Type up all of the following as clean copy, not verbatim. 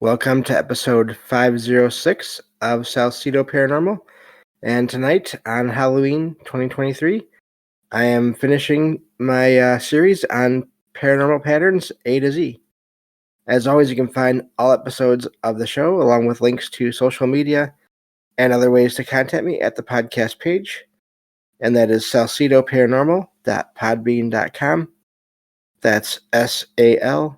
Welcome to episode 506 of Salcedo Paranormal. And tonight on Halloween 2023, I am finishing my series on paranormal patterns A to Z. As always, you can find all episodes of the show along with links to social media and other ways to contact me at the podcast page. And that is salcidoparanormal.podbean.com. That's SALSIDO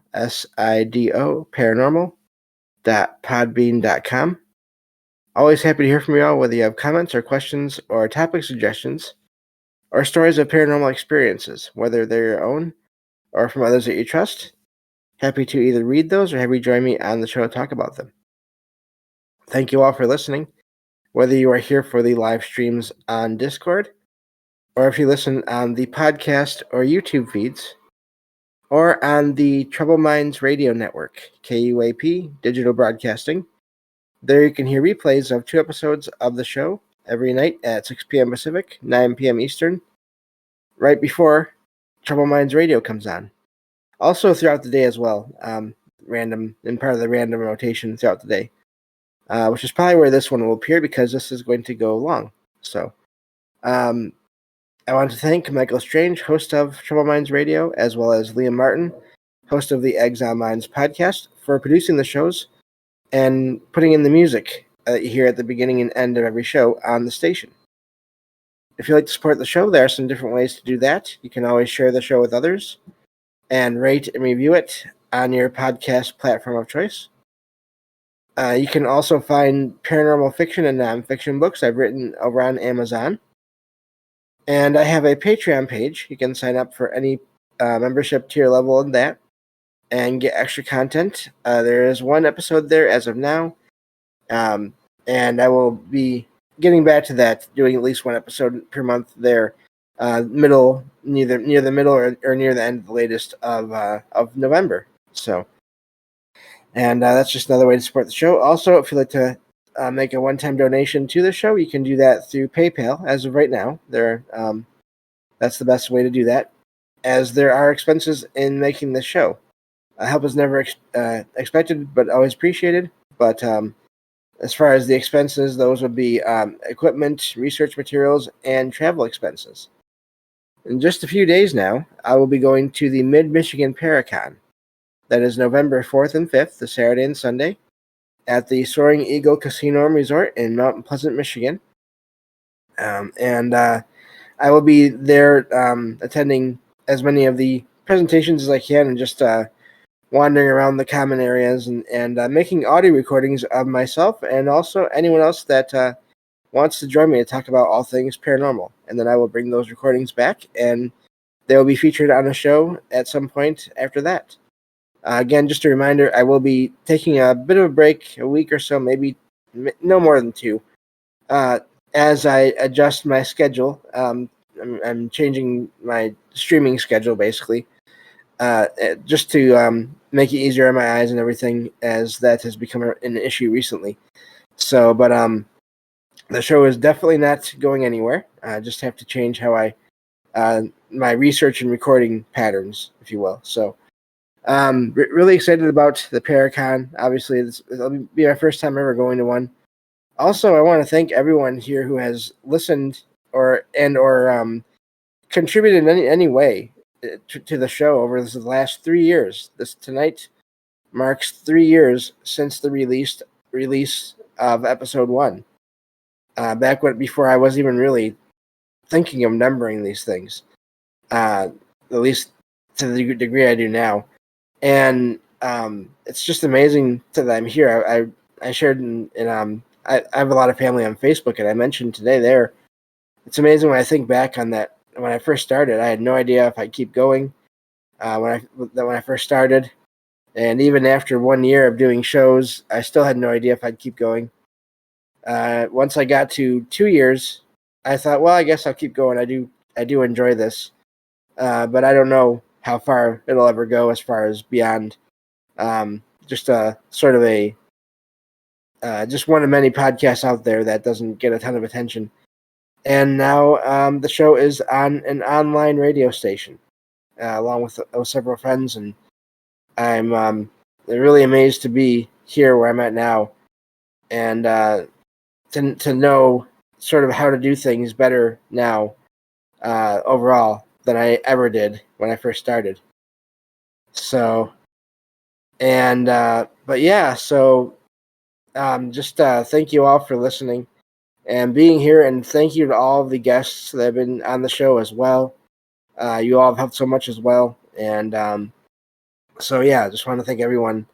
paranormal.podbean.com. Always happy to hear from you all, whether you have comments or questions or topic suggestions or stories of paranormal experiences, whether they're your own or from others that you trust. Happy to either read those or have you join me on the show to talk about them. Thank you all for listening, whether you are here for the live streams on Discord or if you listen on the podcast or YouTube feeds or on the Troubled Minds Radio Network, KUAP Digital Broadcasting. There you can hear replays of 2 episodes of the show every night at 6 p.m. Pacific, 9 p.m. Eastern, right before Troubled Minds Radio comes on. Also throughout the day as well, random and part of the random rotation throughout the day, which is probably where this one will appear because this is going to go long. So I want to thank Michael Strange, host of Troubled Minds Radio, as well as Liam Martin, host of the Exile Minds podcast, for producing the shows and putting in the music that you hear at the beginning and end of every show on the station. If you'd like to support the show, there are some different ways to do that. You can always share the show with others and rate and review it on your podcast platform of choice. You can also find paranormal fiction and nonfiction books I've written over on Amazon. And I have a Patreon page. You can sign up for any membership tier level in that and get extra content. There is 1 episode there as of now, and I will be getting back to that, doing at least 1 episode per month there, near the middle or near the end of the latest of November. So, and that's just another way to support the show. Also, if you'd like to make a one-time donation to the show, you can do that through PayPal. As of right now, that's the best way to do that, as there are expenses in making this show. Help is never expected, but always appreciated. But as far as the expenses, those would be equipment, research materials, and travel expenses. In just a few days now, I will be going to the Mid-Michigan Paracon. That is November 4th and 5th, the Saturday and Sunday, at the Soaring Eagle Casino and Resort in Mount Pleasant, Michigan. And I will be there attending as many of the presentations as I can and just wandering around the common areas and making audio recordings of myself and also anyone else that wants to join me to talk about all things paranormal. And then I will bring those recordings back and they will be featured on a show at some point after that. Again, just a reminder, I will be taking a bit of a break, a week or so, maybe no more than 2, as I adjust my schedule. I'm changing my streaming schedule, basically, just to make it easier on my eyes and everything, as that has become an issue recently. So, but the show is definitely not going anywhere. I just have to change how my research and recording patterns, if you will. So, really excited about the Paracon. Obviously, it'll be my first time ever going to one. Also, I want to thank everyone here who has listened or contributed in any way to the show over the last 3 years. This tonight marks 3 years since the release of episode 1. Before I was even really thinking of numbering these things, at least to the degree I do now. And it's just amazing that I'm here. I shared I have a lot of family on Facebook, and I mentioned today there. It's amazing when I think back on that. When I first started, I had no idea if I'd keep going. When I first started, and even after 1 year of doing shows, I still had no idea if I'd keep going. Once I got to 2 years, I thought, well, I guess I'll keep going. I do enjoy this, but I don't know how far it'll ever go as far as beyond just a sort of just one of many podcasts out there that doesn't get a ton of attention. And now the show is on an online radio station, along with several friends, and I'm really amazed to be here where I'm at now, and to know sort of how to do things better now overall than I ever did when I first started. So, and but yeah, so just thank you all for listening and being here, and thank you to all of the guests that have been on the show as well. You all have helped so much as well, and so yeah, I just want to thank everyone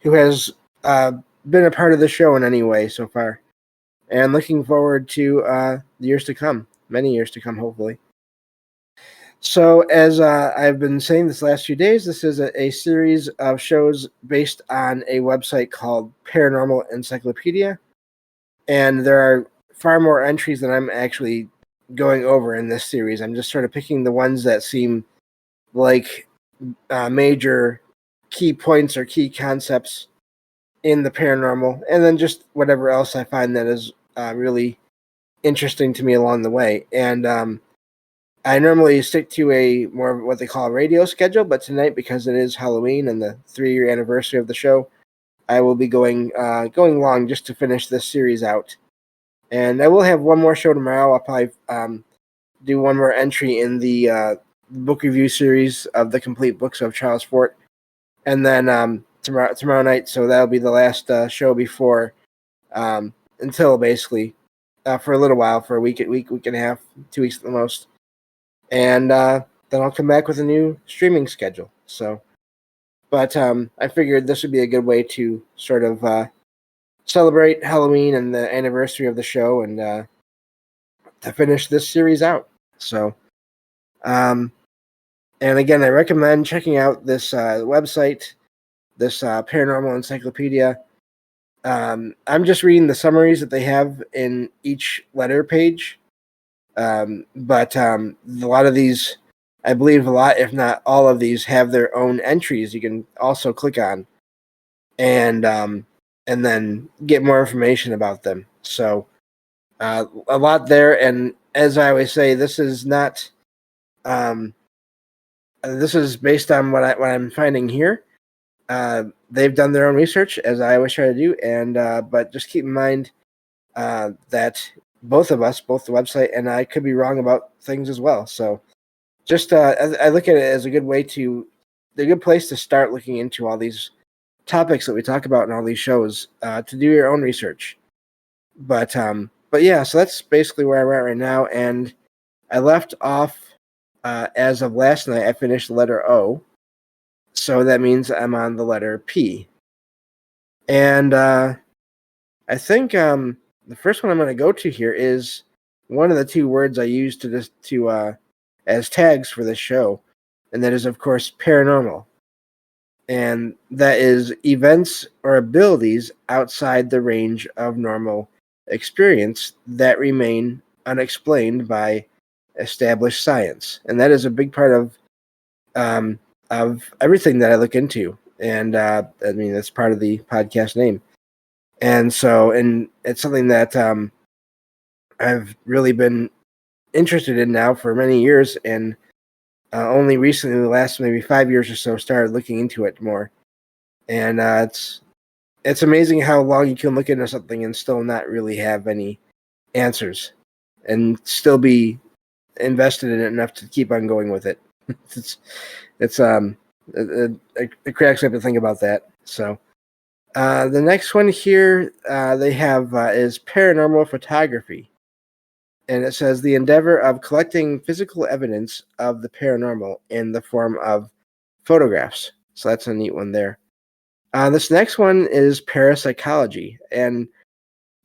who has been a part of the show in any way so far, and looking forward to the years to come, many years to come, hopefully. So, as I've been saying this last few days, this is a series of shows based on a website called Paranormal Encyclopedia, and there are far more entries than I'm actually going over in this series. I'm just sort of picking the ones that seem like major key points or key concepts in the paranormal, and then just whatever else I find that is really interesting to me along the way. And I normally stick to a more of what they call a radio schedule, but tonight, because it is Halloween and the 3-year anniversary of the show, I will be going long just to finish this series out. And I will have one more show tomorrow. I'll probably do one more entry in the book review series of the complete books of Charles Fort, and then tomorrow night. So that'll be the last show before until basically for a little while, for a week and a half, 2 weeks at the most, and then I'll come back with a new streaming schedule. So, but I figured this would be a good way to sort of celebrate Halloween and the anniversary of the show, and to finish this series out. So, and again, I recommend checking out this website, this Paranormal Encyclopedia. I'm just reading the summaries that they have in each letter page. But a lot of these, I believe a lot, if not all of these, have their own entries you can also click on, and then get more information about them. So a lot there, and as I always say, this is not this is based on what I'm finding here. They've done their own research, as I always try to do, and but just keep in mind that both of us, both the website and I, could be wrong about things as well. So just I look at it as a good place to start looking into all these topics that we talk about in all these shows, to do your own research. But yeah, so that's basically where I'm at right now, and I left off as of last night. I finished the letter O, so that means I'm on the letter P, and I think the first one I'm going to go to here is one of the two words I use as tags for this show, and that is, of course, paranormal. And that is events or abilities outside the range of normal experience that remain unexplained by established science. And that is a big part of everything that I look into. And I mean, that's part of the podcast name. And so, and it's something that I've really been interested in now for many years, and only recently, the last maybe 5 years or so, started looking into it more. And it's amazing how long you can look into something and still not really have any answers, and still be invested in it enough to keep on going with it. it cracks me up to think about that. So the next one here they have is paranormal photography. And it says the endeavor of collecting physical evidence of the paranormal in the form of photographs. So that's a neat one there. This next one is parapsychology. And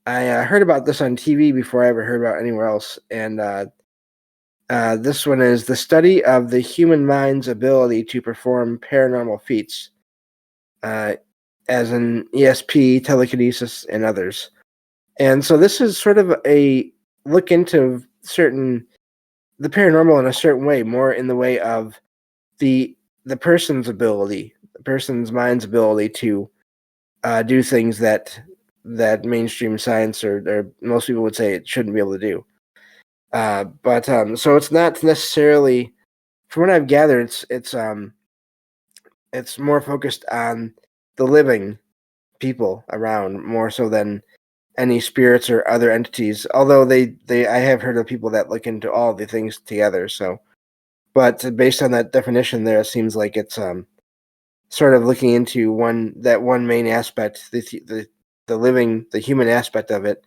I heard about this on TV before I ever heard about it anywhere else. And this one is the study of the human mind's ability to perform paranormal feats, as in ESP, telekinesis, and others. And so this is sort of a look into the paranormal in a certain way, more in the way of the person's ability, the person's mind's ability to do things that mainstream science or most people would say it shouldn't be able to do. But so it's not necessarily, from what I've gathered, it's more focused on the living people around more so than any spirits or other entities. Although I have heard of people that look into all the things together. So, but based on that definition, there it seems like it's sort of looking into one main aspect, the human aspect of it,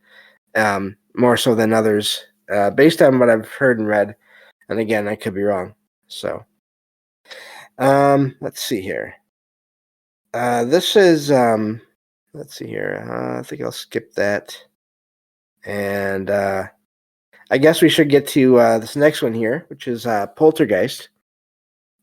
more so than others, based on what I've heard and read. And again, I could be wrong. So, let's see here. This is let's see here. I think I'll skip that, and I guess we should get to this next one here, which is poltergeist,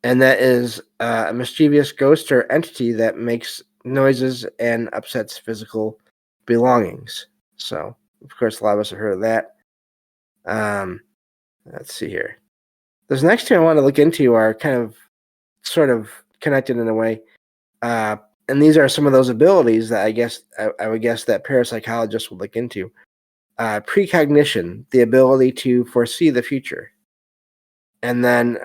and that is a mischievous ghost or entity that makes noises and upsets physical belongings. So, of course, a lot of us have heard of that. Let's see here. This next two I want to look into are kind of, sort of connected in a way. And these are some of those abilities that I would guess that parapsychologists would look into. Precognition, the ability to foresee the future. And then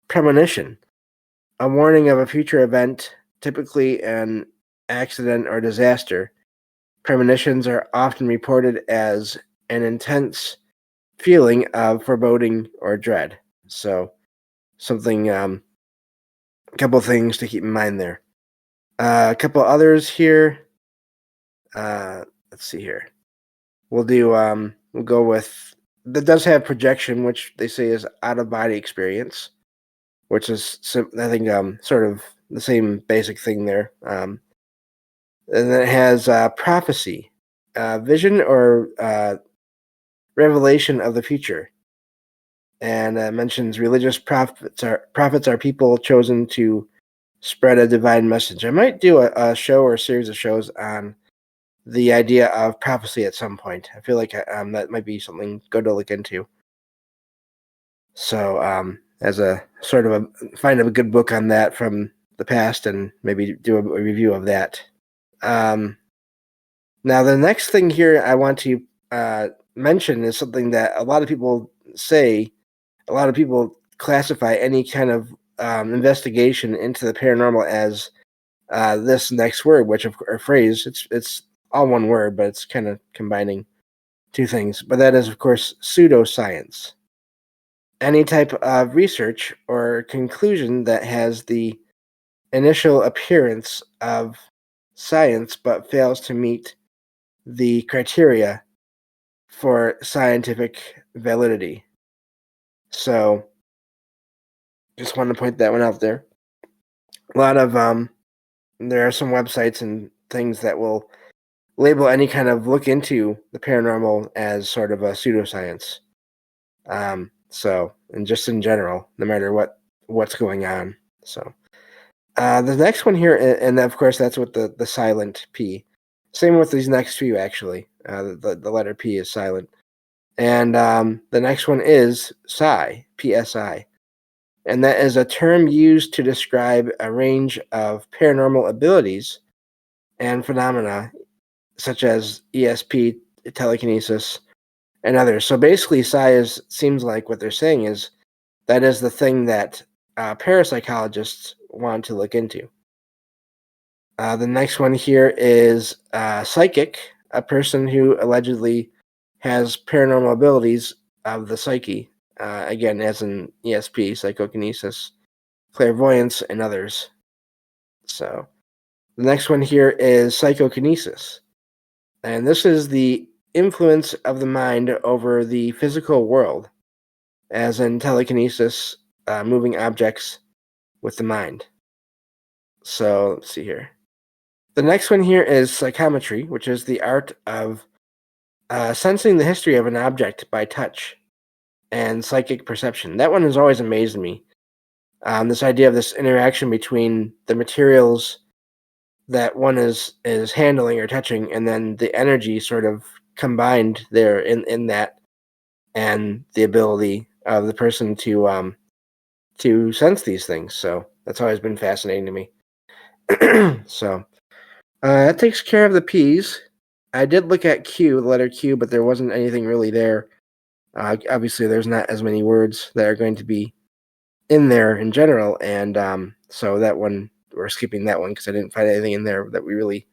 premonition, a warning of a future event, typically an accident or disaster. Premonitions are often reported as an intense feeling of foreboding or dread. So something, a couple things to keep in mind there. A couple others here. Let's see here. We'll go with, that does have projection, which they say is out of body experience, which is, I think, sort of the same basic thing there. And then it has prophecy, vision or revelation of the future, and mentions religious prophets are people chosen to spread a divine message. I might do a show or a series of shows on the idea of prophecy at some point. I feel like that might be something good to look into. So, as a sort of find a good book on that from the past and maybe do a review of that. Now, the next thing here I want to mention is something that a lot of people say, a lot of people classify any kind of investigation into the paranormal as this next word, or phrase. It's all one word, but it's kind of combining two things. But that is, of course, pseudoscience. Any type of research or conclusion that has the initial appearance of science but fails to meet the criteria for scientific validity. So, just wanted to point that one out there. A lot of there are some websites and things that will label any kind of look into the paranormal as sort of a pseudoscience. So, and just in general, no matter what's going on. So, the next one here, and of course that's with the silent P. Same with these next few, actually. The letter P is silent. And the next one is psi, PSI. And that is a term used to describe a range of paranormal abilities and phenomena, such as ESP, telekinesis, and others. So basically, psi seems like what they're saying is that is the thing that parapsychologists want to look into. The next one here is psychic, a person who allegedly has paranormal abilities of the psyche, again, as in ESP, psychokinesis, clairvoyance, and others. So the next one here is psychokinesis. And this is the influence of the mind over the physical world, as in telekinesis, moving objects with the mind. So let's see here. The next one here is psychometry, which is the art of sensing the history of an object by touch and psychic perception. That one has always amazed me. This idea of this interaction between the materials that one is handling or touching, and then the energy sort of combined there in that, and the ability of the person to sense these things. So that's always been fascinating to me. So that takes care of the P's. I did look at Q, the letter Q, but there wasn't anything really there. Obviously, there's not as many words that are going to be in there in general, and so that one, we're skipping that one because I didn't find anything in there that we really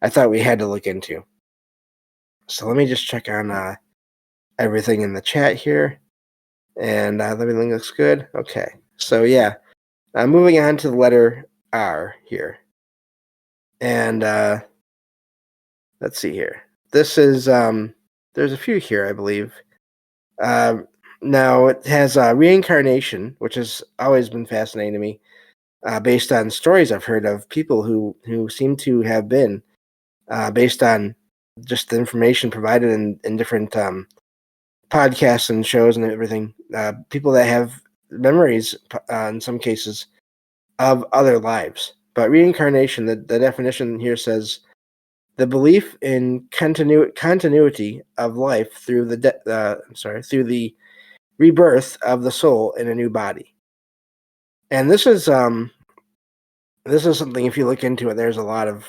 I thought we had to look into. So let me just check on everything in the chat here, and everything looks good. Okay, so yeah, moving on to the letter R here, and let's see here. This is there's a few here, I believe. Now it has reincarnation, which has always been fascinating to me, based on stories I've heard of people who seem to have been, based on just the information provided in different podcasts and shows and everything. People that have memories, in some cases, of other lives. But reincarnation, the definition here says the belief in continuity of life through through the rebirth of the soul in a new body. And this is something, if you look into it, there's a lot of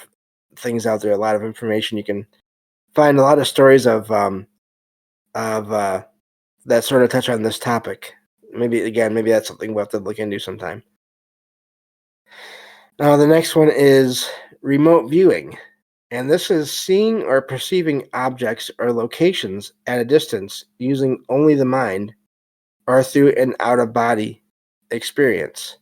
things out there, a lot of information. You can find a lot of stories of that sort of touch on this topic. Maybe that's something we'll have to look into sometime. Now the next one is remote viewing. And this is seeing or perceiving objects or locations at a distance using only the mind or through an out-of-body experience.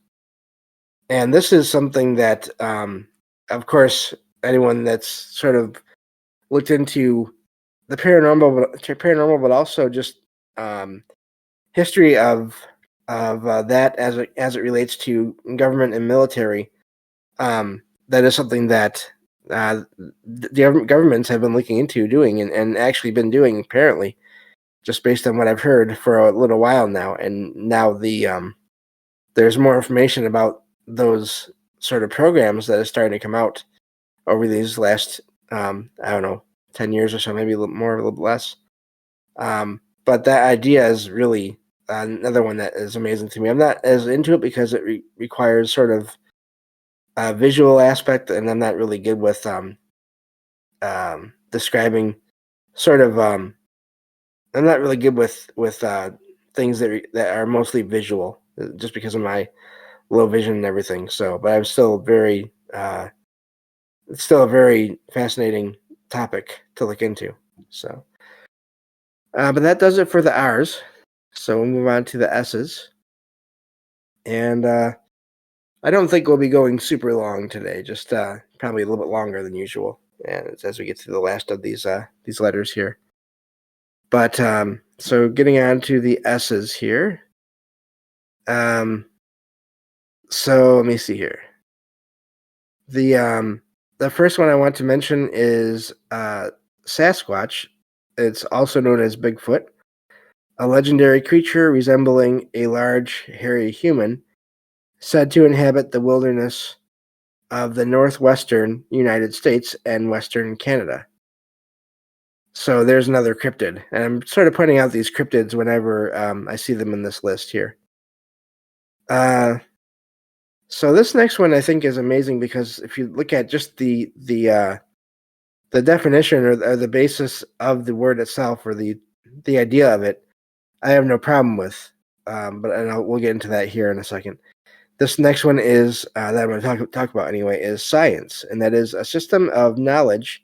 And this is something that, of course, anyone that's sort of looked into the paranormal, but also just history of that as it relates to government and military, that is something that the governments have been looking into doing and actually been doing, apparently, just based on what I've heard for a little while now. And now there's more information about those sort of programs that are starting to come out over these last, I don't know, 10 years or so, maybe a little more, a little less. But that idea is really another one that is amazing to me. I'm not as into it because it requires sort of a visual aspect, and I'm not really good with describing sort of. I'm not really good with things that are mostly visual, just because of my low vision and everything. So, but I'm still very. It's still a very fascinating topic to look into. So, but that does it for the R's. So we'll move on to the S's, and I don't think we'll be going super long today. Just probably a little bit longer than usual, and as we get to the last of these letters here. But so getting on to the S's here. So let me see here. The first one I want to mention is Sasquatch. It's also known as Bigfoot, a legendary creature resembling a large, hairy human, said to inhabit the wilderness of the northwestern United States and western Canada. So there's another cryptid, and I'm sort of pointing out these cryptids whenever I see them in this list here. So this next one I think is amazing because if you look at just the definition or the basis of the word itself or the idea of it, I have no problem with. But we'll get into that here in a second. This next one is that I'm going to talk about anyway is science, and that is a system of knowledge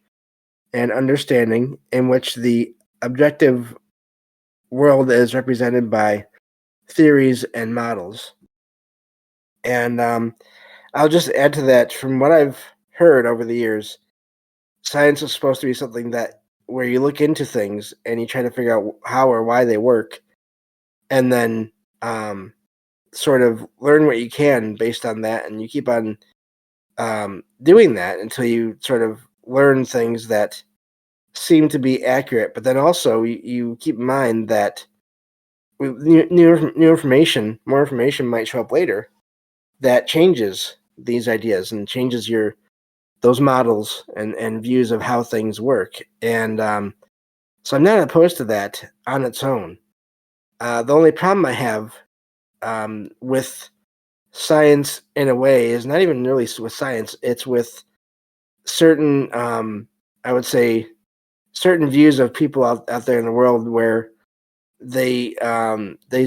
and understanding in which the objective world is represented by theories and models. And I'll just add to that, from what I've heard over the years, science is supposed to be something that where you look into things and you try to figure out how or why they work, and then sort of learn what you can based on that, and you keep on doing that until you sort of learn things that seem to be accurate. But then also you keep in mind that new information, more information might show up later that changes these ideas and changes those models and views of how things work. And so I'm not opposed to that on its own. The only problem I have with science, in a way, is not even really with science. It's with certain, I would say, certain views of people out there in the world where they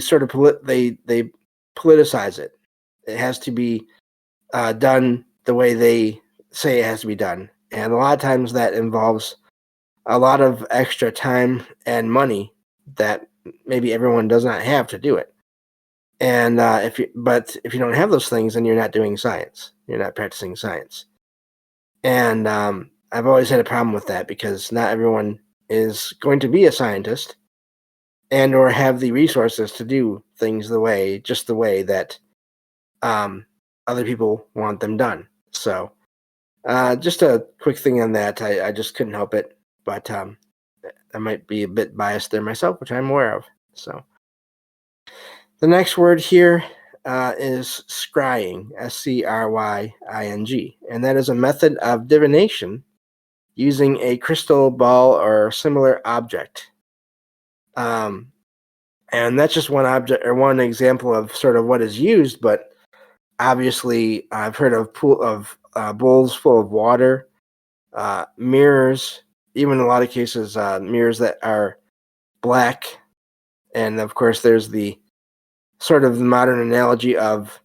sort of they politicize it. It has to be done the way they say it has to be done, And a lot of times that involves a lot of extra time and money that maybe everyone does not have to do it. And if you don't have those things, then you're not doing science. You're not practicing science. And I've always had a problem with that because not everyone is going to be a scientist and or have the resources to do things just the way that um, other people want them done. So just a quick thing on that. I just couldn't help it, but I might be a bit biased there myself, which I'm aware of. So the next word here is scrying, scrying, and that is a method of divination using a crystal ball or similar object. And that's just one object or one example of sort of what is used, but obviously I've heard of bowls full of water, mirrors, even in a lot of cases, mirrors that are black. And of course, there's the sort of modern analogy of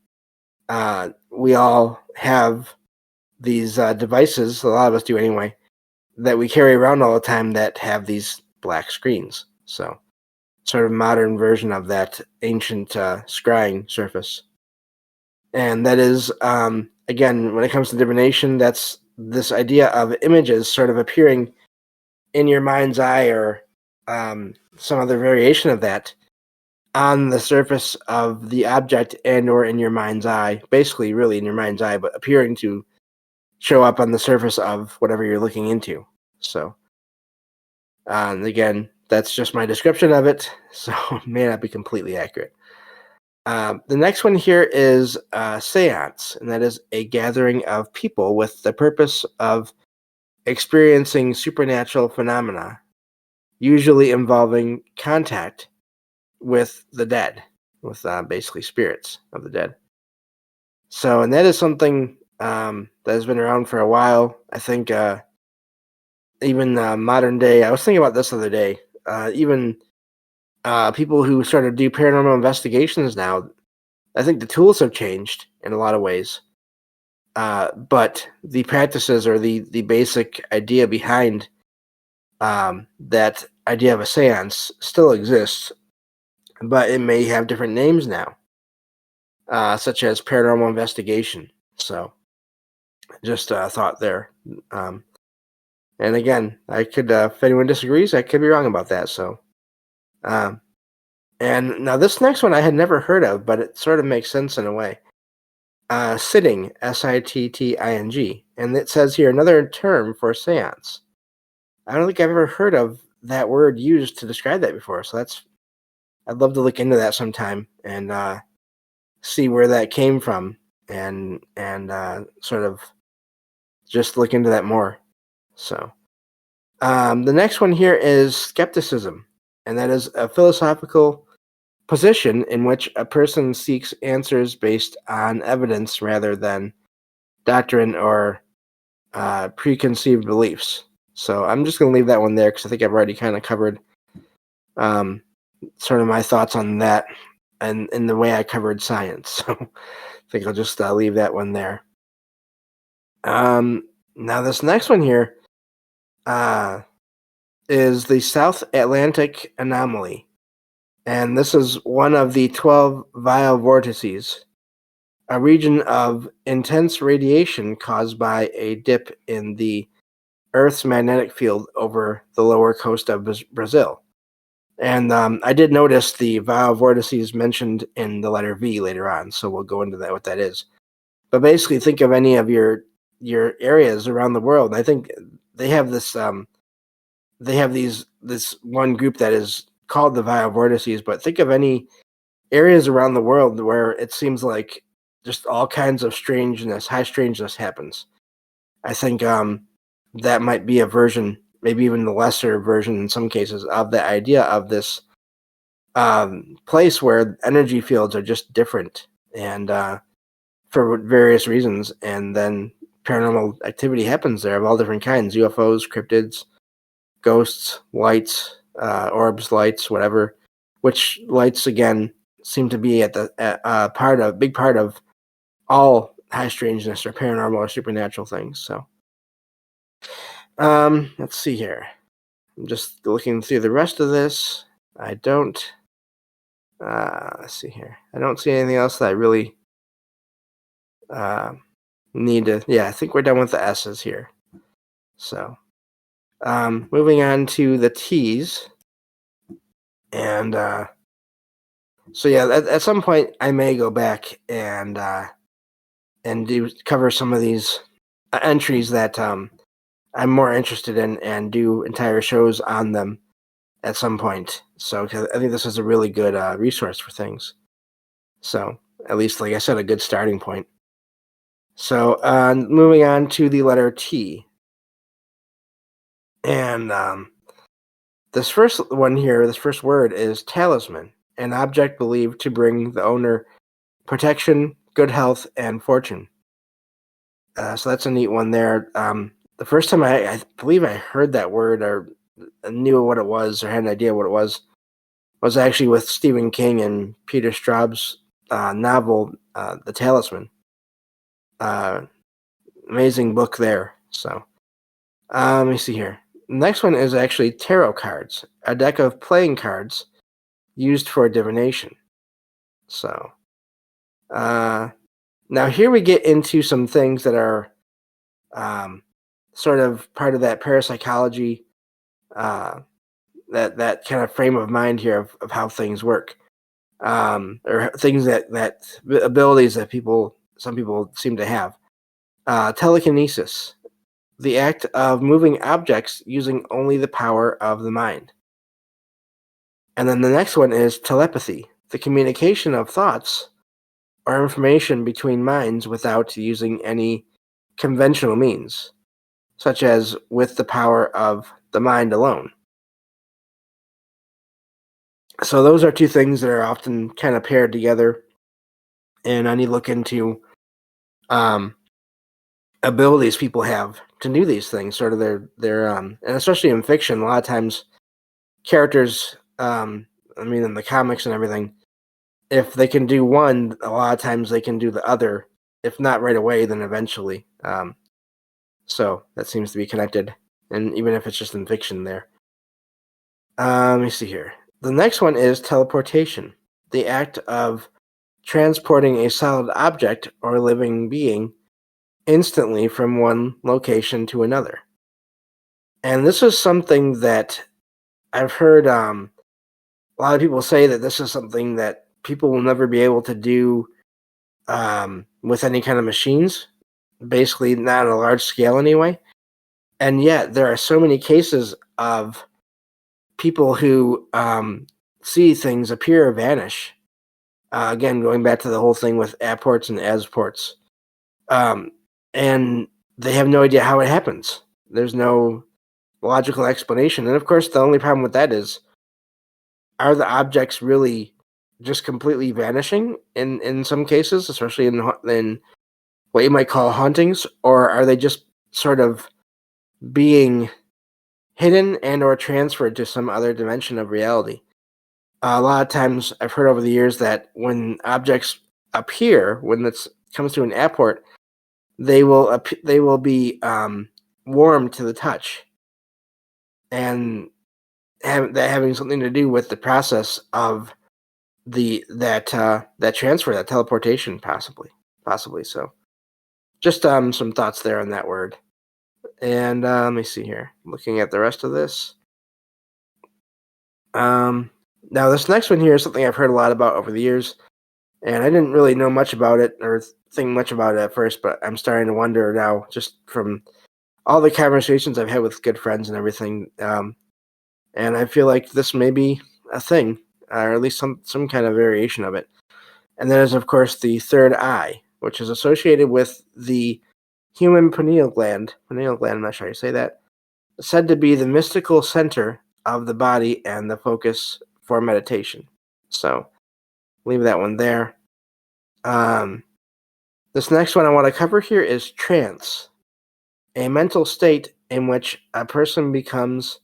we all have these devices, a lot of us do anyway, that we carry around all the time that have these black screens. So, sort of modern version of that ancient scrying surface. And that is, again, when it comes to divination, that's this idea of images sort of appearing in your mind's eye or some other variation of that on the surface of the object and or in your mind's eye, basically really in your mind's eye, but appearing to show up on the surface of whatever you're looking into. So again, that's just my description of it, so it may not be completely accurate. The next one here is seance, and that is a gathering of people with the purpose of experiencing supernatural phenomena, usually involving contact with the dead, with basically spirits of the dead. So, and that is something that has been around for a while. I think even modern day, I was thinking about this the other day, even people who sort of do paranormal investigations now, I think the tools have changed in a lot of ways. But the practices or the basic idea behind that idea of a seance still exists, but it may have different names now, such as paranormal investigation. So just a thought there. And again, I could, if anyone disagrees, I could be wrong about that. So, and now this next one I had never heard of, but it sort of makes sense in a way. Sitting, sitting, and it says here another term for seance. I don't think I've ever heard of that word used to describe that before. So I'd love to look into that sometime and see where that came from and sort of just look into that more. So the next one here is skepticism, and that is a philosophical position in which a person seeks answers based on evidence rather than doctrine or preconceived beliefs. So I'm just going to leave that one there because I think I've already kind of covered sort of my thoughts on that and in the way I covered science. So I think I'll just leave that one there. Now this next one here is the South Atlantic Anomaly. And this is one of the 12 vile vortices, a region of intense radiation caused by a dip in the Earth's magnetic field over the lower coast of Brazil. And I did notice the vile vortices mentioned in the letter V later on, so we'll go into that, what that is. But basically, think of any of your areas around the world. I think they have this this one group that is called the vile vortices, but think of any areas around the world where it seems like just all kinds of high strangeness happens. I think that might be a version, maybe even the lesser version in some cases, of the idea of this place where energy fields are just different and for various reasons. And then paranormal activity happens there of all different kinds, UFOs, cryptids, ghosts, lights, orbs, lights, whatever, which lights, again, seem to be at the big part of all high strangeness or paranormal or supernatural things. So Let's see here. I'm just looking through the rest of this. I don't. Let's see here. I don't see anything else that I really uh, need to. Yeah, I think we're done with the S's here. So, moving on to the T's, and so yeah, at some point I may go back and do cover some of these entries that I'm more interested in and do entire shows on them at some point. So 'cause I think this is a really good resource for things. So at least, like I said, a good starting point. So moving on to the letter T. And this first one here, this first word is talisman, an object believed to bring the owner protection, good health, and fortune. So that's a neat one there. The first time I believe I heard that word or knew what it was or had an idea what it was actually with Stephen King and Peter Straub's novel, The Talisman. Amazing book there. So let me see here. The next one is actually tarot cards, a deck of playing cards used for divination. So now here we get into some things that are sort of part of that parapsychology, that kind of frame of mind here of how things work, or things that abilities that some people seem to have. Telekinesis, the act of moving objects using only the power of the mind. And then the next one is telepathy, the communication of thoughts or information between minds without using any conventional means, such as with the power of the mind alone. So those are two things that are often kind of paired together, and I need to look into um, abilities people have to do these things. Sort of their and especially in fiction, a lot of times characters, I mean, in the comics and everything, if they can do one, a lot of times they can do the other. If not right away, then eventually. So that seems to be connected, and even if it's just in fiction, there. Let me see here. The next one is teleportation, the act of transporting a solid object or living being instantly from one location to another. And this is something that I've heard a lot of people say that this is something that people will never be able to do with any kind of machines, basically not on a large scale anyway. And yet there are so many cases of people who see things appear or vanish. Again, going back to the whole thing with apports and asports. And they have no idea how it happens. There's no logical explanation. And of course, the only problem with that is, are the objects really just completely vanishing in some cases, especially in what you might call hauntings, or are they just sort of being hidden and or transferred to some other dimension of reality? A lot of times I've heard over the years that when objects appear, when it comes to an airport, they will be warm to the touch, and that having something to do with the process of that transfer, that teleportation, possibly. So just some thoughts there on that word. And let me see here. Looking at the rest of this. Now this next one here is something I've heard a lot about over the years, and I didn't really know much about it or think much about it at first, but I'm starting to wonder now, just from all the conversations I've had with good friends and everything. And I feel like this may be a thing, or at least some kind of variation of it. And that is, of course, the third eye, which is associated with the human pineal gland. Pineal gland, I'm not sure how you say that. Said to be the mystical center of the body and the focus for meditation. So leave that one there. This next one I want to cover here is trance, a mental state in which a person becomes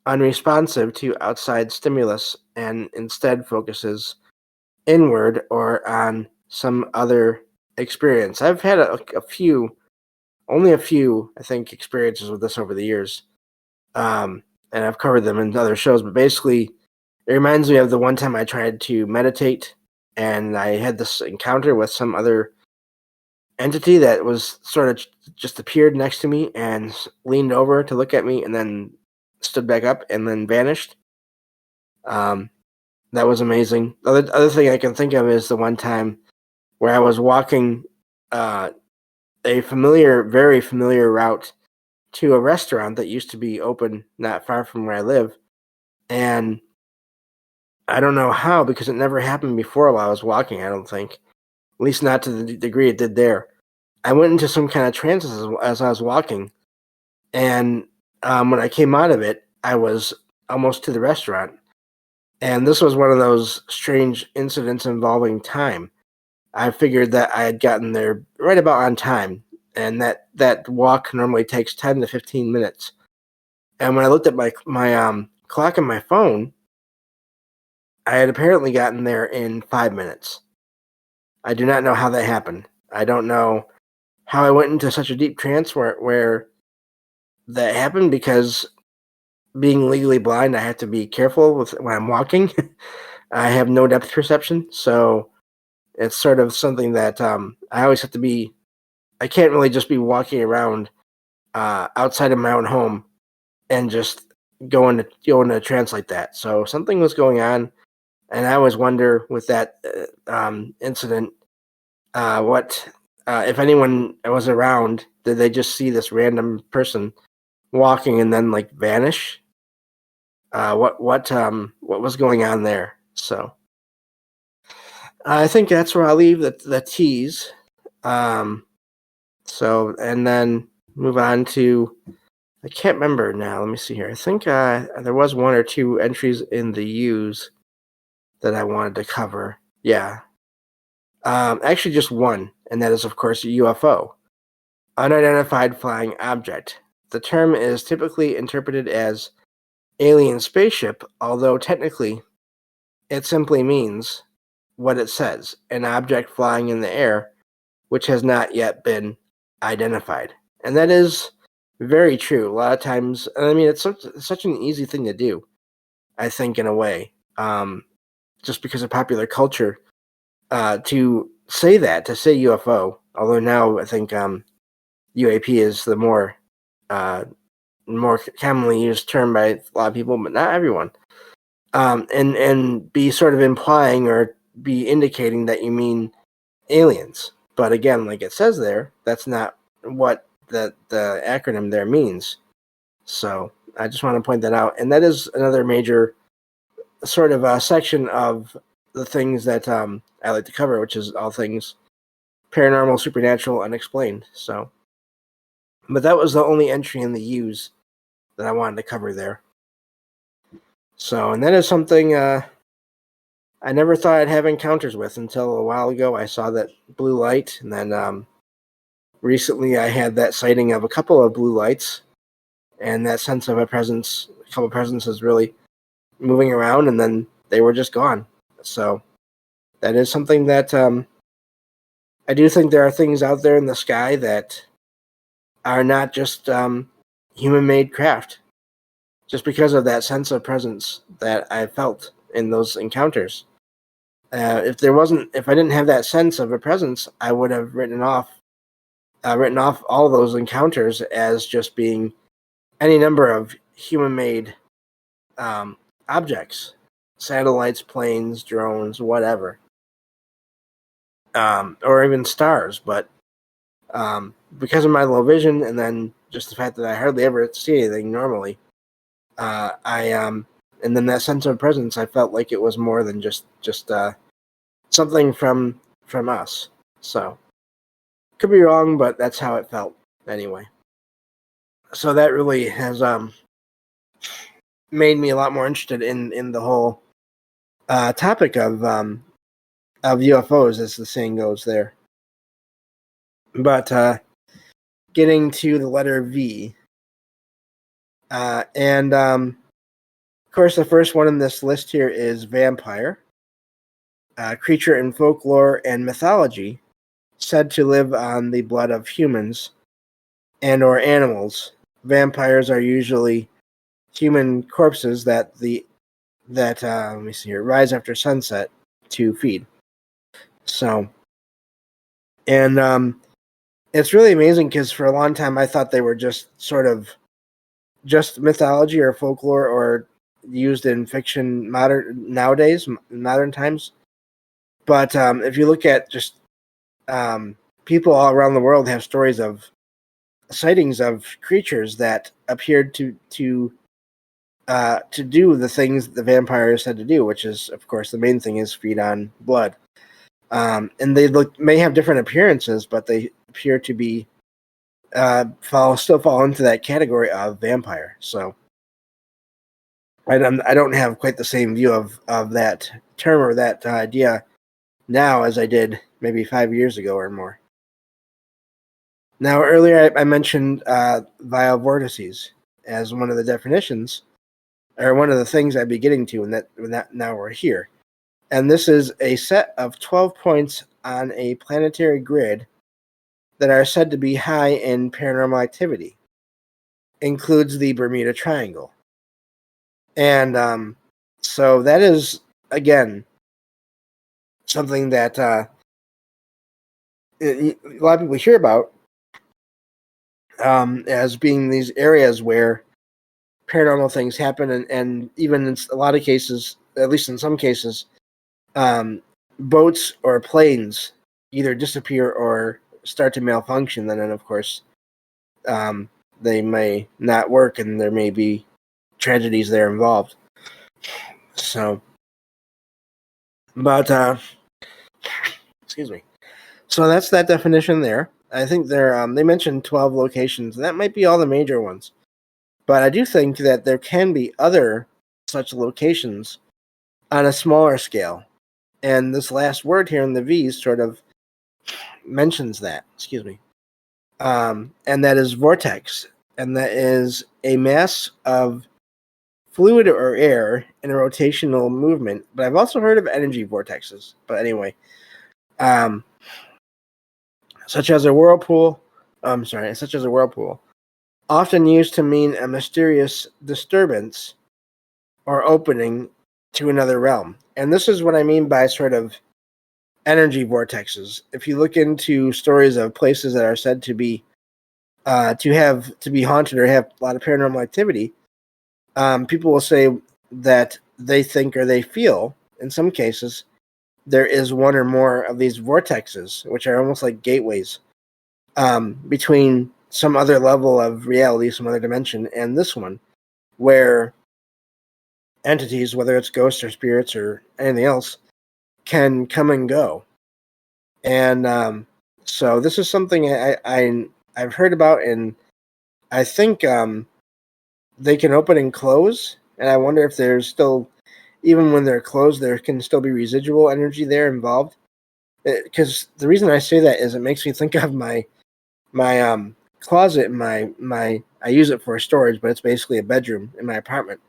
unresponsive to outside stimulus and instead focuses inward or on some other experience. I've had a few only a few, I think, experiences with this over the years. And I've covered them in other shows, but basically, it reminds me of the one time I tried to meditate, and I had this encounter with some other entity that was sort of just appeared next to me and leaned over to look at me, and then stood back up and then vanished. Um, that was amazing. Other thing I can think of is the one time where I was walking uh, a very familiar route to a restaurant that used to be open not far from where I live. And I don't know how, because it never happened before while I was walking, I don't think. At least not to the degree it did there. I went into some kind of trance as I was walking. And when I came out of it, I was almost to the restaurant. And this was one of those strange incidents involving time. I figured that I had gotten there right about on time, and that walk normally takes 10 to 15 minutes. And when I looked at my clock on my phone, I had apparently gotten there in 5 minutes. I do not know how that happened. I don't know how I went into such a deep trance where that happened, because being legally blind, I have to be careful with when I'm walking. I have no depth perception, so it's sort of something that I always have to be. I can't really just be walking around outside of my own home and just go into a trance like that. So something was going on, and I always wonder with that incident, what if anyone was around? Did they just see this random person walking and then like vanish? What was going on there? So I think that's where I'll leave the tease. Um, so and then move on to, I can't remember now. Let me see here. I think there was one or two entries in the U's that I wanted to cover. Yeah. Actually, just one, and that is, of course, a UFO, unidentified flying object. The term is typically interpreted as alien spaceship, although technically it simply means what it says, an object flying in the air which has not yet been identified. And that is very true. A lot of times, I mean, it's such an easy thing to do, I think, in a way, just because of popular culture, to say that, to say UFO, although now I think UAP is the more commonly used term by a lot of people, but not everyone. And be sort of implying or be indicating that you mean aliens. But again, like it says there, that's not what the acronym there means. So I just want to point that out. And that is another major sort of section of the things that I like to cover, which is all things paranormal, supernatural, unexplained. So, but that was the only entry in the U's that I wanted to cover there. So, and that is something I never thought I'd have encounters with until a while ago. I saw that blue light, and then recently I had that sighting of a couple of blue lights, and that sense of a couple of presences really moving around, and then they were just gone. So that is something that I do think there are things out there in the sky that are not just human-made craft, just because of that sense of presence that I felt in those encounters. If I didn't have that sense of a presence, I would have written off all those encounters as just being any number of human-made objects, satellites, planes, drones, whatever, or even stars. But because of my low vision, and then just the fact that I hardly ever see anything normally, and then that sense of presence, I felt like it was more than just something from us. So could be wrong, but that's how it felt anyway. So that really has made me a lot more interested in the whole topic of UFOs, as the saying goes there. But getting to the letter V, and of course the first one in this list here is vampire, creature in folklore and mythology, said to live on the blood of humans and or animals. Vampires are usually human corpses that let me see here, rise after sunset to feed. So, and it's really amazing because for a long time I thought they were just sort of just mythology or folklore or used in fiction modern times. But if you look at just people all around the world have stories of sightings of creatures that appeared to do the things the vampires had to do, which is, of course, the main thing is feed on blood. And they may have different appearances, but they appear to be still fall into that category of vampire. So I don't have quite the same view of that term or that idea now as I did maybe 5 years ago or more. Now, earlier I mentioned vile vortices as one of the definitions, or one of the things I'd be getting to, and that now we're here. And this is a set of 12 points on a planetary grid that are said to be high in paranormal activity. Includes the Bermuda Triangle. And so that is, again, something that a lot of people hear about as being these areas where paranormal things happen, and even in a lot of cases, at least in some cases, boats or planes either disappear or start to malfunction. Then, of course, they may not work, and there may be tragedies there involved. So, but excuse me. So that's that definition there. I think they mentioned 12 locations, and that might be all the major ones. But I do think that there can be other such locations on a smaller scale. And this last word here in the V's sort of mentions that. Excuse me. And that is vortex. And that is a mass of fluid or air in a rotational movement. But I've also heard of energy vortexes. But anyway, such as a whirlpool, often used to mean a mysterious disturbance or opening to another realm. And this is what I mean by sort of energy vortexes. If you look into stories of places that are said to be haunted or have a lot of paranormal activity, people will say that they think or they feel, in some cases, there is one or more of these vortexes, which are almost like gateways between some other level of reality, some other dimension, and this one, where entities, whether it's ghosts or spirits or anything else, can come and go. And so this is something I've heard about, and I think they can open and close, and I wonder if there's still, even when they're closed, there can still be residual energy there involved. Because the reason I say that is it makes me think of my closet. I use it for storage, but it's basically a bedroom in my apartment.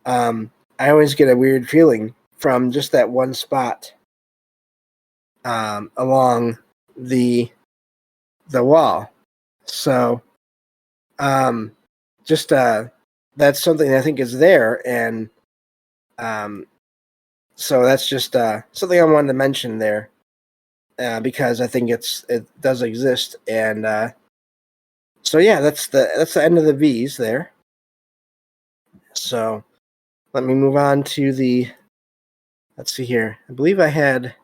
I always get a weird feeling from just that one spot along the wall. So just that's something I think is there, and so that's just something I wanted to mention there because I think it does exist, and so yeah, that's the end of the V's there. So let me move on to let's see here. I believe I had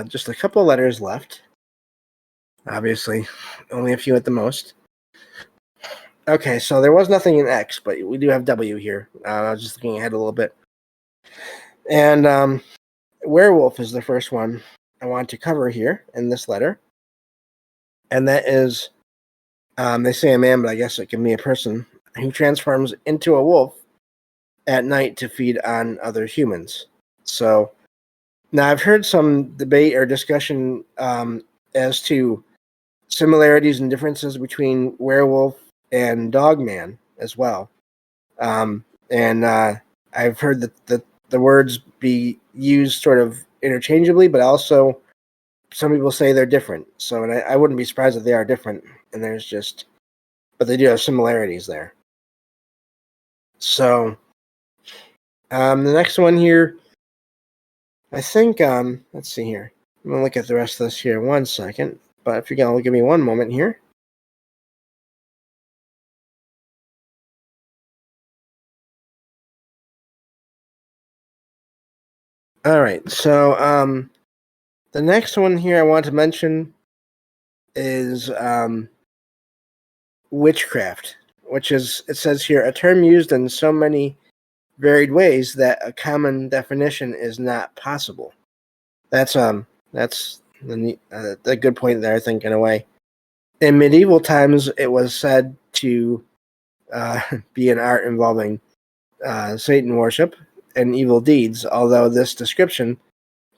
just a couple of letters left. Obviously, only a few at the most. Okay, so there was nothing in X, but we do have W here. I was just looking ahead a little bit. And werewolf is the first one I want to cover here in this letter. And that is, they say a man, but I guess it can be a person, who transforms into a wolf at night to feed on other humans. So now I've heard some debate or discussion as to similarities and differences between werewolf and dogman as well. And I've heard that the words be used sort of interchangeably, but also some people say they're different. So, and I wouldn't be surprised if they are different. And but they do have similarities there. So, the next one here, I think, let's see here. I'm going to look at the rest of this here in 1 second. But if you're going to give me one moment here. All right. So, the next one here I want to mention is witchcraft, which is, it says here, a term used in so many varied ways that a common definition is not possible. That's the good point there, I think, in a way. In medieval times, it was said to be an art involving Satan worship and evil deeds, although this description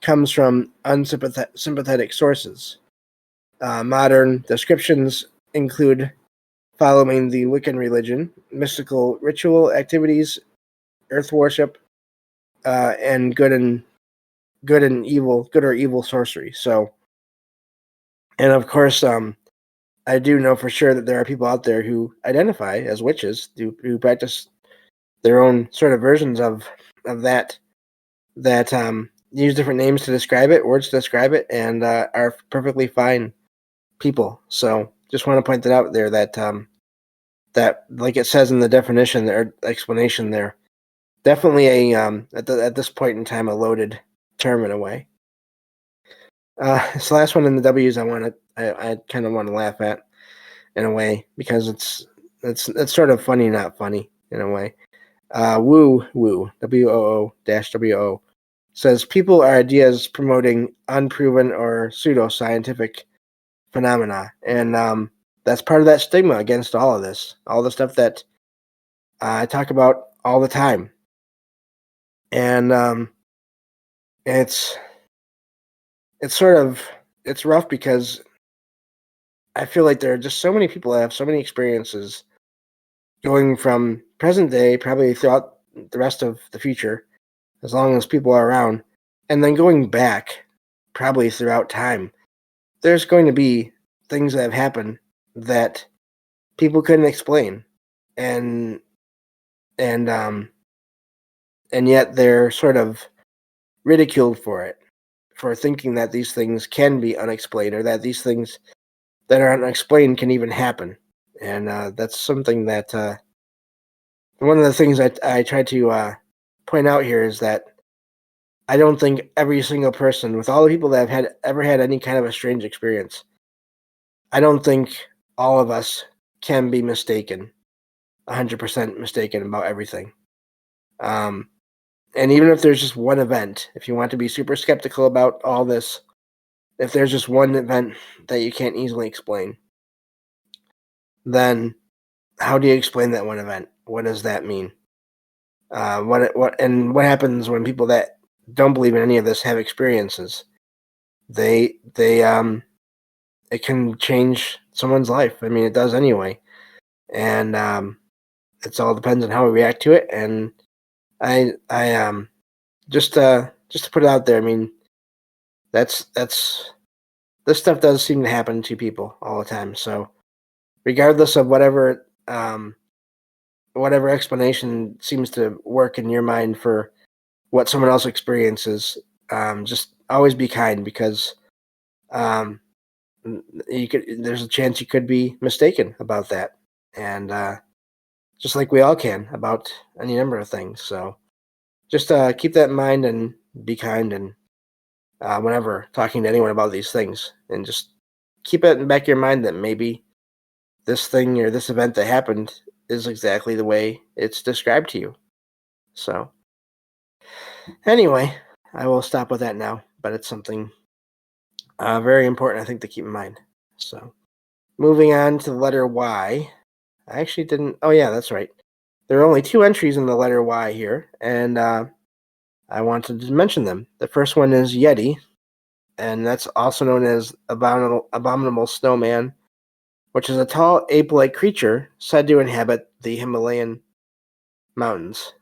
comes from unsympathetic sources. Modern descriptions include following the Wiccan religion, mystical ritual activities, earth worship, and good or evil sorcery. So, and of course, I do know for sure that there are people out there who identify as witches, who practice their own sort of versions of that use different names to describe it, words to describe it, and are perfectly fine people. So, just want to point that out there that that, like it says in the definition or explanation there, definitely a at this point in time a loaded term in a way. This last one in the W's I kind of want to laugh at in a way because it's sort of funny, not funny in a way. Woo WOO-WO says people are ideas promoting unproven or pseudo-scientific phenomena, and that's part of that stigma against all of this, all the stuff that I talk about all the time, and it's it's rough because I feel like there are just so many people that have so many experiences going from present day, probably throughout the rest of the future, as long as people are around, and then going back, probably throughout time. There's going to be things that have happened that people couldn't explain, and and um and yet they're sort of ridiculed for it, for thinking that these things can be unexplained, or that these things that are unexplained can even happen. And that's something that one of the things I try to point out here is that I don't think every single person, with all the people that have ever had any kind of a strange experience, I don't think all of us can be mistaken, 100% mistaken about everything. And even if there's just one event, if you want to be super skeptical about all this, if there's just one event that you can't easily explain, then how do you explain that one event? What does that mean? What happens when people that don't believe in any of this have experiences? They it can change someone's life. I mean, it does anyway, and it's all depends on how we react to it. And I just to put it out there. I mean, that's this stuff does seem to happen to people all the time. So regardless of whatever explanation seems to work in your mind for what someone else experiences, just always be kind, because there's a chance you could be mistaken about that, and just like we all can about any number of things. So just keep that in mind and be kind, and whenever talking to anyone about these things, and just keep it in the back of your mind that maybe this thing or this event that happened is exactly the way it's described to you. So anyway, I will stop with that now, but it's something very important, I think, to keep in mind. So moving on to the letter Y. I actually didn't. Oh, yeah, that's right. There are only 2 entries in the letter Y here, and I wanted to mention them. The first one is Yeti, and that's also known as abominable snowman, which is a tall ape-like creature said to inhabit the Himalayan mountains.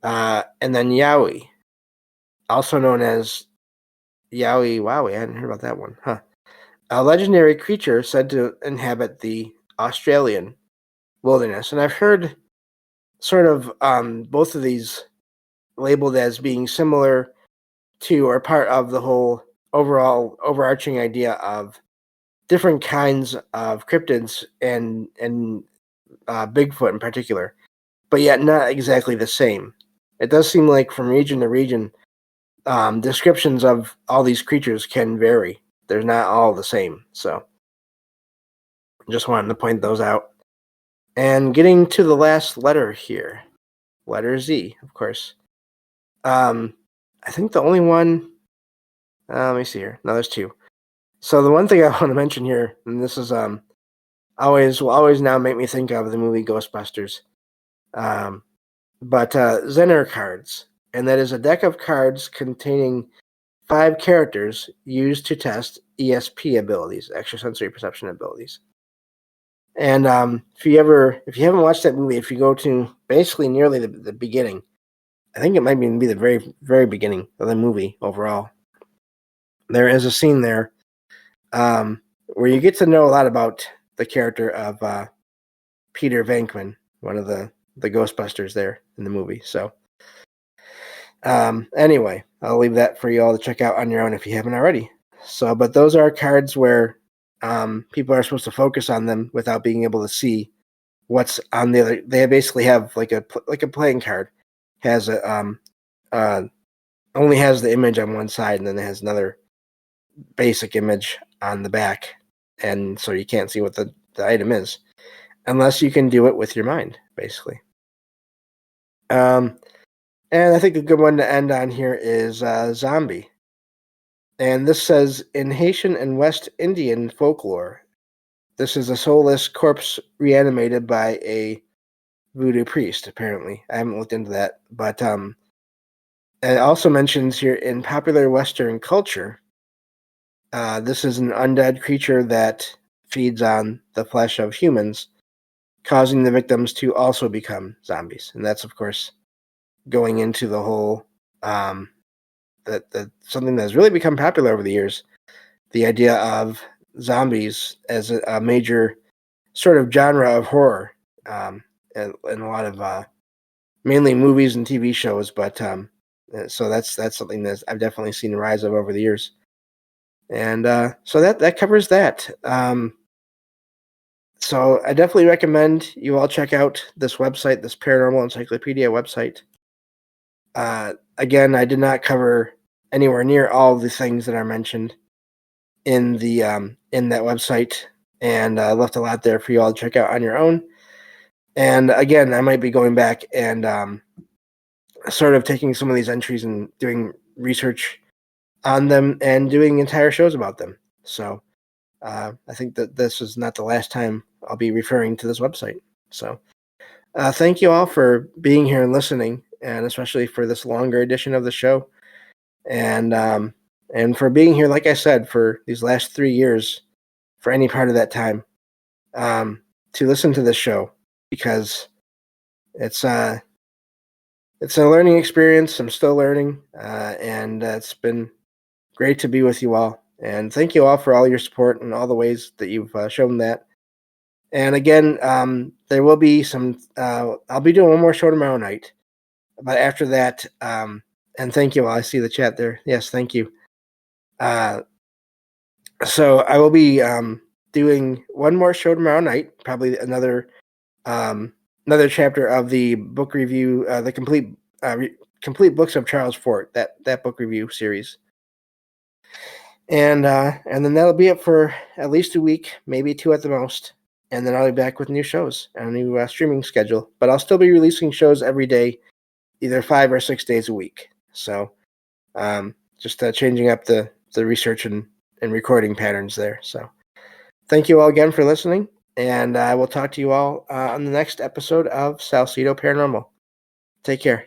And then Yowie, also known as Yowie Wowie. I hadn't heard about that one. Huh. A legendary creature said to inhabit the Australian wilderness. And I've heard sort of both of these labeled as being similar to or part of the whole overall overarching idea of different kinds of cryptids and Bigfoot in particular, but yet not exactly the same. It does seem like from region to region, descriptions of all these creatures can vary. They're not all the same. So just wanted to point those out. And getting to the last letter here, letter Z, of course. I think the only one, let me see here. No, there's two. So the one thing I want to mention here, and this is will always now make me think of the movie Ghostbusters. But Zener cards, and that is a deck of cards containing 5 characters used to test ESP abilities, extrasensory perception abilities. And if you haven't watched that movie, if you go to basically nearly the beginning, I think it might even be the very, very beginning of the movie overall, there is a scene there where you get to know a lot about the character of Peter Venkman, one of the Ghostbusters there in the movie. So anyway, I'll leave that for you all to check out on your own if you haven't already. So, but those are cards where people are supposed to focus on them without being able to see what's on the other. They basically have like a playing card, has a only has the image on one side, and then it has another basic image on the back, and so you can't see what the item is unless you can do it with your mind, basically. And I think a good one to end on here is zombie. And this says, in Haitian and West Indian folklore, this is a soulless corpse reanimated by a voodoo priest, apparently. I haven't looked into that. But it also mentions here, in popular Western culture, this is an undead creature that feeds on the flesh of humans, causing the victims to also become zombies. And that's, of course, going into the whole that something that's really become popular over the years, the idea of zombies as a major sort of genre of horror, and a lot of mainly movies and TV shows. But so that's something that I've definitely seen the rise of over the years. And so that covers that. So I definitely recommend you all check out this website, this Paranormal Encyclopedia website. Again, I did not cover anywhere near all the things that are mentioned in the in that website, and I left a lot there for you all to check out on your own. And again, I might be going back and sort of taking some of these entries and doing research on them and doing entire shows about them. So I think that this is not the last time I'll be referring to this website. So thank you all for being here and listening, and especially for this longer edition of the show. And for being here, like I said, for these last 3 years, for any part of that time, to listen to this show, because it's a learning experience. I'm still learning, and it's been great to be with you all. And thank you all for all your support and all the ways that you've shown that. And again, there will be some. I'll be doing one more show tomorrow night, but after that, and thank you all. I see the chat there. Yes, thank you. So I will be doing one more show tomorrow night, probably another chapter of the book review, the complete books of Charles Fort, that book review series. And then that'll be it for at least a week, maybe 2 at the most. And then I'll be back with new shows and a new streaming schedule. But I'll still be releasing shows every day, either 5 or 6 days a week. So just changing up the research and recording patterns there. So thank you all again for listening. And I will talk to you all on the next episode of Salcedo Paranormal. Take care.